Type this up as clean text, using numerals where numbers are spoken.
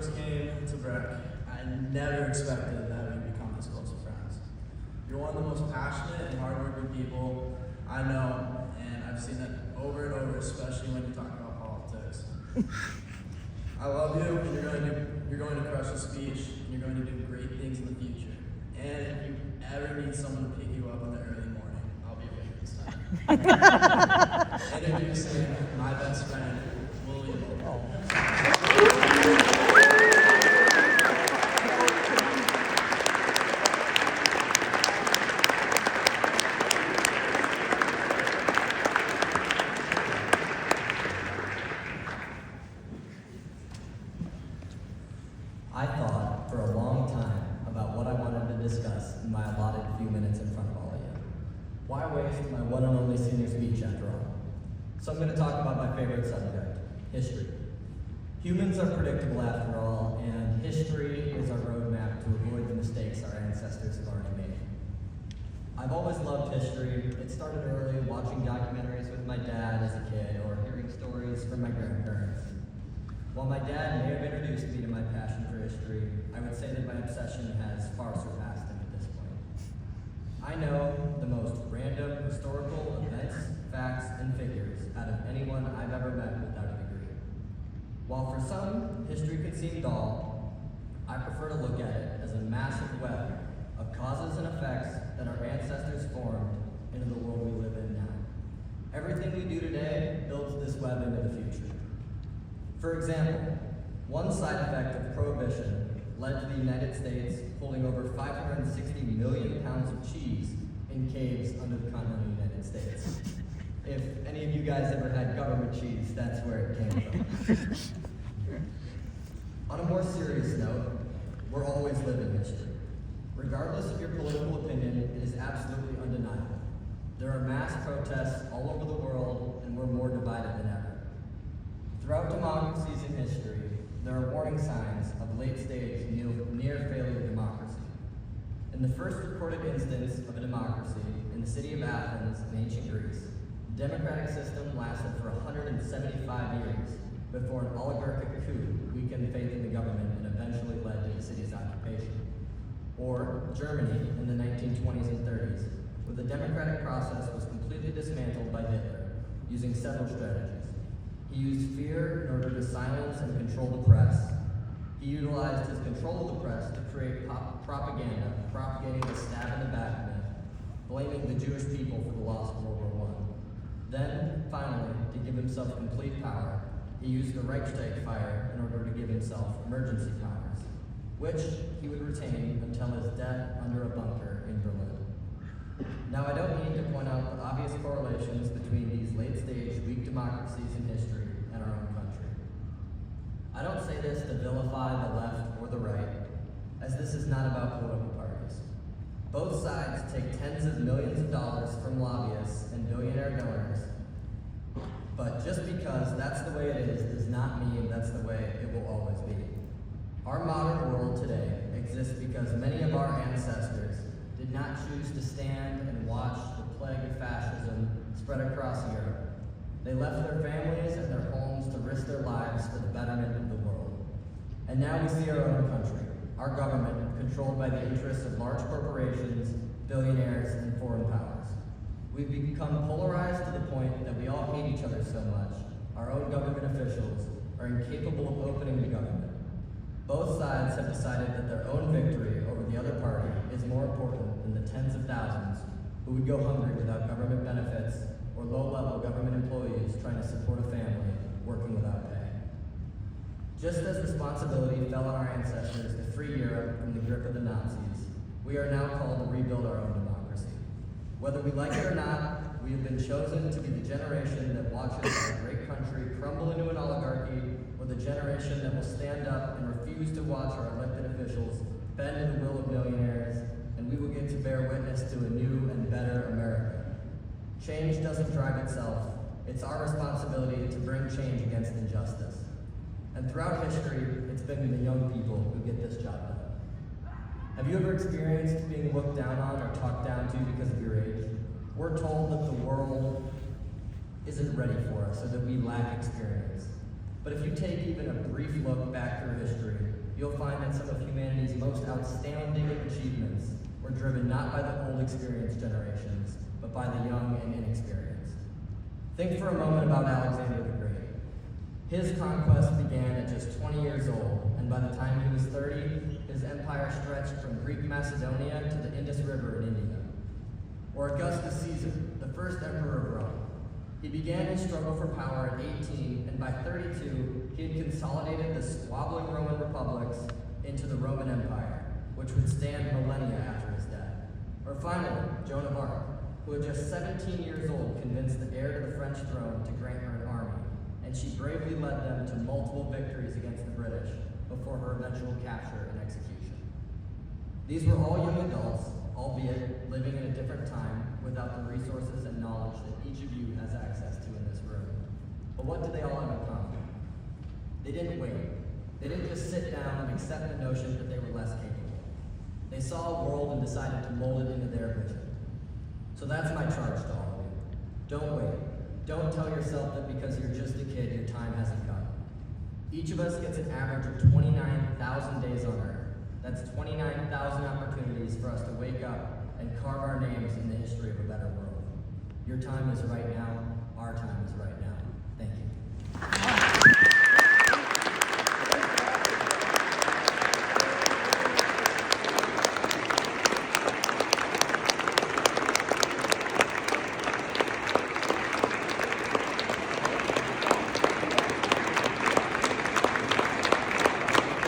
first came to Breck, I never expected that we'd become this close of friends. You're one of the most passionate and hardworking people I know, and I've seen it over and over, especially when you talk about politics. I love you, and you're going to crush the speech, and you're going to do great things in the future. And if you ever need someone to pick you up in the early morning, I'll be awake this time. Introducing my best friend, William. I thought for a long time about what I wanted to discuss in my allotted few minutes in front of all of you. Why waste my one and only senior speech after all? So I'm going to talk about my favorite subject, history. Humans are predictable after all, and history is our roadmap to avoid the mistakes our ancestors have already made. I've always loved history. It started early, watching documentaries with my dad as a kid, or hearing stories from my grandparents. While my dad may have introduced me to my passion for history, I would say that my obsession has far surpassed him at this point. I know the most random historical events, facts, and figures out of anyone I've ever met without a degree. While for some, history can seem dull, I prefer to look at it as a massive web of causes and effects that our ancestors formed into the world we live in now. Everything we do today builds this web into the future. For example, one side effect of Prohibition led to the United States holding over 560 million pounds of cheese in caves under the continental United States. If any of you guys ever had government cheese, that's where it came from. On a more serious note, we're always living history. Regardless of your political opinion, it is absolutely undeniable. There are mass protests all over the world, and we're more divided than ever. Throughout democracies in history, there are warning signs of late-stage near-failure democracy. In the first recorded instance of a democracy in the city of Athens in ancient Greece, the democratic system lasted for 175 years before an oligarchic coup weakened faith in the government and eventually led to the city's occupation. Or Germany in the 1920s and 30s, where the democratic process was completely dismantled by Hitler, using several strategies. He used fear in order to silence and control the press. He utilized his control of the press to create propaganda, propagating the stab in the back myth, blaming the Jewish people for the loss of World War I. Then, finally, to give himself complete power, he used the Reichstag fire in order to give himself emergency powers, which he would retain until his death under a bunker in Berlin. Now, I don't need to point out the obvious correlations between these late-stage, weak democracies in history and our own country. I don't say this to vilify the left or the right, as this is not about political parties. Both sides take tens of millions of dollars from lobbyists and billionaire donors, but just because that's the way it is does not mean that's the way it will always be. Our modern world today exists because many of our ancestors did not choose to stand and watch the plague of fascism spread across Europe. They left their families and their homes to risk their lives for the betterment of the world. And now we see our own country, our government, controlled by the interests of large corporations, billionaires, and foreign powers. We've become polarized to the point that we all hate each other so much, our own government officials are incapable of opening the government. Both sides have decided that their own victory over the other party is more important than the tens of thousands who would go hungry without government benefits or low-level government employees trying to support a family working without pay. Just as responsibility fell on our ancestors to free Europe from the grip of the Nazis, we are now called to rebuild our own democracy. Whether we like it or not, we have been chosen to be the generation that watches our great country crumble into an oligarchy, or the generation that will stand up and refuse to watch our elected officials bend to the will of millionaires, and we will get to bear witness to a new and better America. Change doesn't drive itself. It's our responsibility to bring change against injustice. And throughout history, it's been the young people who get this job done. Have you ever experienced being looked down on or talked down to because of your age? We're told that the world isn't ready for us, or that we lack experience. But if you take even a brief look back through history, you'll find that some of humanity's most outstanding achievements were driven not by the old experienced generations, but by the young and inexperienced. Think for a moment about Alexander the Great. His conquest began at just 20 years old, and by the time he was 30, his empire stretched from Greek Macedonia to the Indus River in India. Or Augustus Caesar, the first emperor of Rome. He began his struggle for power at 18, and by 32, he had consolidated the squabbling Roman republics into the Roman Empire, which would stand millennia after his death. Or finally, Joan of Arc, who at just 17 years old convinced the heir to the French throne to grant her an army, and she bravely led them to multiple victories against the British before her eventual capture and execution. These were all young adults, albeit living in a different time without the resources and knowledge that each of you has access to in this room. But what did they all have in common? They didn't wait. They didn't just sit down and accept the notion that they were less capable. They saw a world and decided to mold it into their vision. So that's my charge to all of you. Don't wait. Don't tell yourself that because you're just a kid, your time hasn't come. Each of us gets an average of 29,000 days on Earth. That's 29,000 opportunities for us to wake up and carve our names in the history of a better world. Your time is right now. Our time is right now. Thank you.